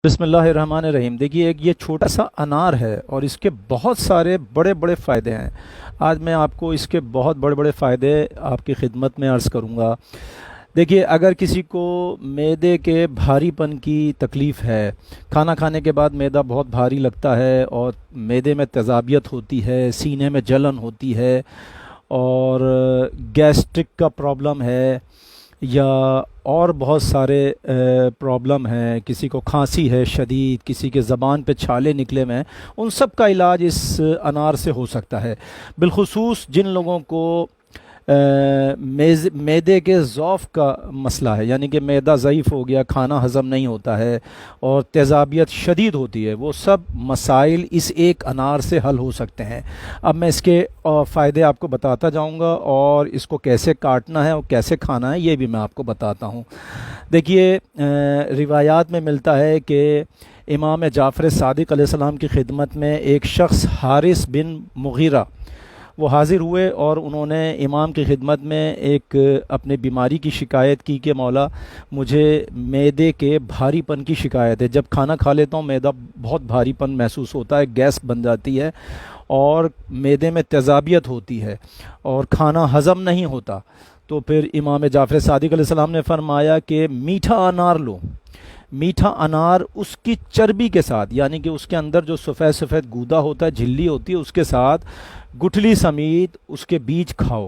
بسم اللہ الرحمن الرحیم۔ دیکھیے، ایک یہ چھوٹا سا انار ہے اور اس کے بہت سارے بڑے بڑے فائدے ہیں۔ آج میں آپ کو اس کے بہت بڑے بڑے فائدے آپ کی خدمت میں عرض کروں گا۔ دیکھیے، اگر کسی کو معدے کے بھاری پن کی تکلیف ہے، کھانا کھانے کے بعد معدہ بہت بھاری لگتا ہے اور معدے میں تیزابیت ہوتی ہے، سینے میں جلن ہوتی ہے اور گیسٹرک کا پرابلم ہے یا اور بہت سارے پرابلم ہیں، کسی کو کھانسی ہے شدید، کسی کے زبان پہ چھالے نکلے ہوئے ہیں، ان سب کا علاج اس انار سے ہو سکتا ہے۔ بالخصوص جن لوگوں کو معدے کے ضعف کا مسئلہ ہے، یعنی کہ معدہ ضعیف ہو گیا، کھانا ہضم نہیں ہوتا ہے اور تیزابیت شدید ہوتی ہے، وہ سب مسائل اس ایک انار سے حل ہو سکتے ہیں۔ اب میں اس کے فائدے آپ کو بتاتا جاؤں گا اور اس کو کیسے کاٹنا ہے اور کیسے کھانا ہے یہ بھی میں آپ کو بتاتا ہوں۔ دیکھیے، روایات میں ملتا ہے کہ امام جعفر صادق علیہ السلام کی خدمت میں ایک شخص حارث بن مغیرہ وہ حاضر ہوئے اور انہوں نے امام کی خدمت میں ایک اپنے بیماری کی شکایت کی کہ مولا، مجھے معدے کے بھاری پن کی شکایت ہے، جب کھانا کھا لیتا ہوں معدہ بہت بھاری پن محسوس ہوتا ہے، گیس بن جاتی ہے اور معدے میں تیزابیت ہوتی ہے اور کھانا ہضم نہیں ہوتا۔ تو پھر امام جعفر صادق علیہ السلام نے فرمایا کہ میٹھا انار لو، میٹھا انار اس کی چربی کے ساتھ، یعنی کہ اس کے اندر جو سفید سفید گودا ہوتا ہے، جھلی ہوتی ہے، اس کے ساتھ گٹھلی سمیت اس کے بیج کھاؤ،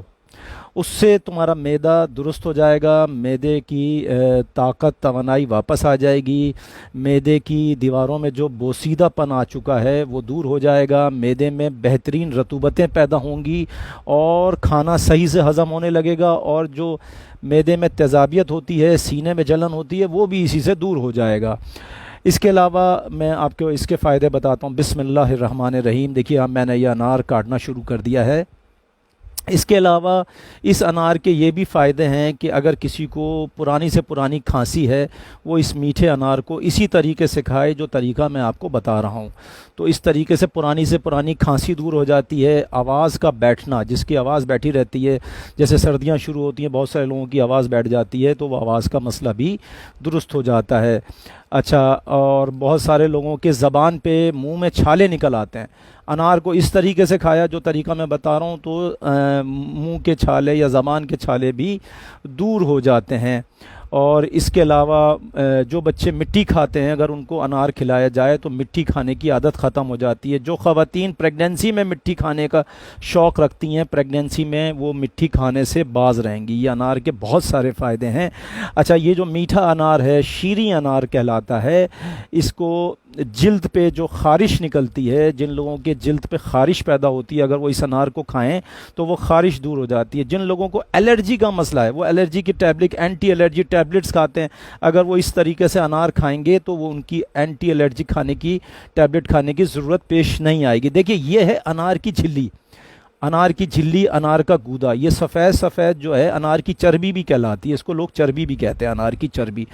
اس سے تمہارا معدہ درست ہو جائے گا، معدے کی طاقت توانائی واپس آ جائے گی، معدے کی دیواروں میں جو بوسیدہ پن آ چکا ہے وہ دور ہو جائے گا، معدے میں بہترین رطوبتیں پیدا ہوں گی اور کھانا صحیح سے ہضم ہونے لگے گا، اور جو معدے میں تیزابیت ہوتی ہے، سینے میں جلن ہوتی ہے، وہ بھی اسی سے دور ہو جائے گا۔ اس کے علاوہ میں آپ کو اس کے فائدے بتاتا ہوں۔ بسم اللہ الرحمن الرحیم۔ دیکھیے، اب میں نے یہ انار کاٹنا شروع کر دیا ہے۔ اس کے علاوہ اس انار کے یہ بھی فائدے ہیں کہ اگر کسی کو پرانی سے پرانی کھانسی ہے، وہ اس میٹھے انار کو اسی طریقے سے کھائے جو طریقہ میں آپ کو بتا رہا ہوں، تو اس طریقے سے پرانی کھانسی دور ہو جاتی ہے۔ آواز کا بیٹھنا، جس کی آواز بیٹھی رہتی ہے، جیسے سردیاں شروع ہوتی ہیں بہت سارے لوگوں کی آواز بیٹھ جاتی ہے، تو وہ آواز کا مسئلہ بھی درست ہو جاتا ہے۔ اچھا، اور بہت سارے لوگوں کے زبان پہ منہ میں چھالے نکل آتے ہیں، انار کو اس طریقے سے کھایا جو طریقہ میں بتا رہا ہوں تو منہ کے چھالے یا زبان کے چھالے بھی دور ہو جاتے ہیں۔ اور اس کے علاوہ جو بچے مٹی کھاتے ہیں، اگر ان کو انار کھلایا جائے تو مٹی کھانے کی عادت ختم ہو جاتی ہے۔ جو خواتین پریگننسی میں مٹی کھانے کا شوق رکھتی ہیں، پریگننسی میں وہ مٹی کھانے سے باز رہیں گی۔ یہ انار کے بہت سارے فائدے ہیں۔ اچھا، یہ جو میٹھا انار ہے، شیریں انار کہلاتا ہے۔ اس کو جلد پہ جو خارش نکلتی ہے، جن لوگوں کے جلد پہ خارش پیدا ہوتی ہے، اگر وہ اس انار کو کھائیں تو وہ خارش دور ہو جاتی ہے۔ جن لوگوں کو الرجی کا مسئلہ ہے، وہ الرجی کی ٹیبلٹ، اینٹی الرجی ٹیبلٹس کھاتے ہیں، اگر وہ اس طریقے سے انار کھائیں گے تو وہ ان کی اینٹی الرجی کھانے کی ٹیبلٹ کھانے کی ضرورت پیش نہیں آئے گی۔ دیکھیے، یہ ہے انار کی جھلی، انار کی جھلی، انار کا گودا، یہ سفید سفید جو ہے انار کی چربی بھی کہلاتی ہے، اس کو لوگ چربی بھی کہتے ہیں، انار کی چربی۔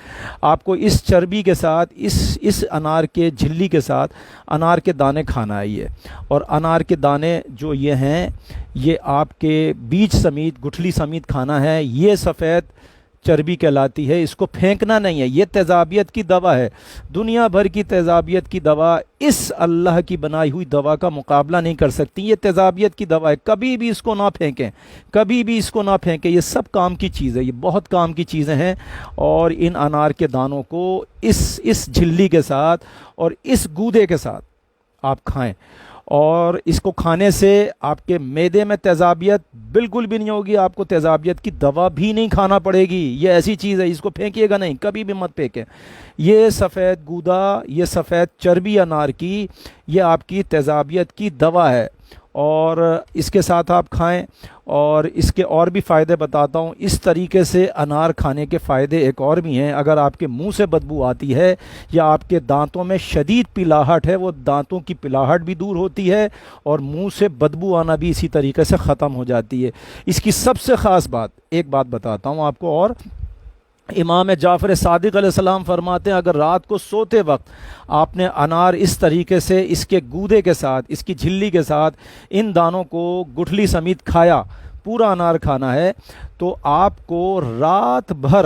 آپ کو اس چربی کے ساتھ، اس انار کے جھلی کے ساتھ انار کے دانے کھانا ہے یہ، اور انار کے دانے جو یہ ہیں، یہ آپ کے بیج سمیت، گٹھلی سمیت کھانا ہے۔ یہ سفید چربی کہلاتی ہے، اس کو پھینکنا نہیں ہے۔ یہ تیزابیت کی دوا ہے، دنیا بھر کی تیزابیت کی دوا اس اللہ کی بنائی ہوئی دوا کا مقابلہ نہیں کر سکتی۔ یہ تیزابیت کی دوا ہے، کبھی بھی اس کو نہ پھینکیں، کبھی بھی اس کو نہ پھینکیں۔ یہ سب کام کی چیز ہے، یہ بہت کام کی چیزیں ہیں، اور ان انار کے دانوں کو اس جھلی کے ساتھ اور اس گودے کے ساتھ آپ کھائیں، اور اس کو کھانے سے آپ کے معدے میں تیزابیت بالکل بھی نہیں ہوگی، آپ کو تیزابیت کی دوا بھی نہیں کھانا پڑے گی۔ یہ ایسی چیز ہے، اس کو پھینکیے گا نہیں، کبھی بھی مت پھینکیں۔ یہ سفید گودا، یہ سفید چربی انار کی، یہ آپ کی تیزابیت کی دوا ہے، اور اس کے ساتھ آپ کھائیں۔ اور اس کے اور بھی فائدے بتاتا ہوں۔ اس طریقے سے انار کھانے کے فائدے ایک اور بھی ہیں۔ اگر آپ کے منہ سے بدبو آتی ہے یا آپ کے دانتوں میں شدید پلاہٹ ہے، وہ دانتوں کی پلاہٹ بھی دور ہوتی ہے اور منہ سے بدبو آنا بھی اسی طریقے سے ختم ہو جاتی ہے۔ اس کی سب سے خاص بات، ایک بات بتاتا ہوں آپ کو، اور امام جعفر صادق علیہ السلام فرماتے ہیں، اگر رات کو سوتے وقت آپ نے انار اس طریقے سے اس کے گودے کے ساتھ، اس کی جھلی کے ساتھ ان دانوں کو گٹھلی سمیت کھایا، پورا انار کھانا ہے، تو آپ کو رات بھر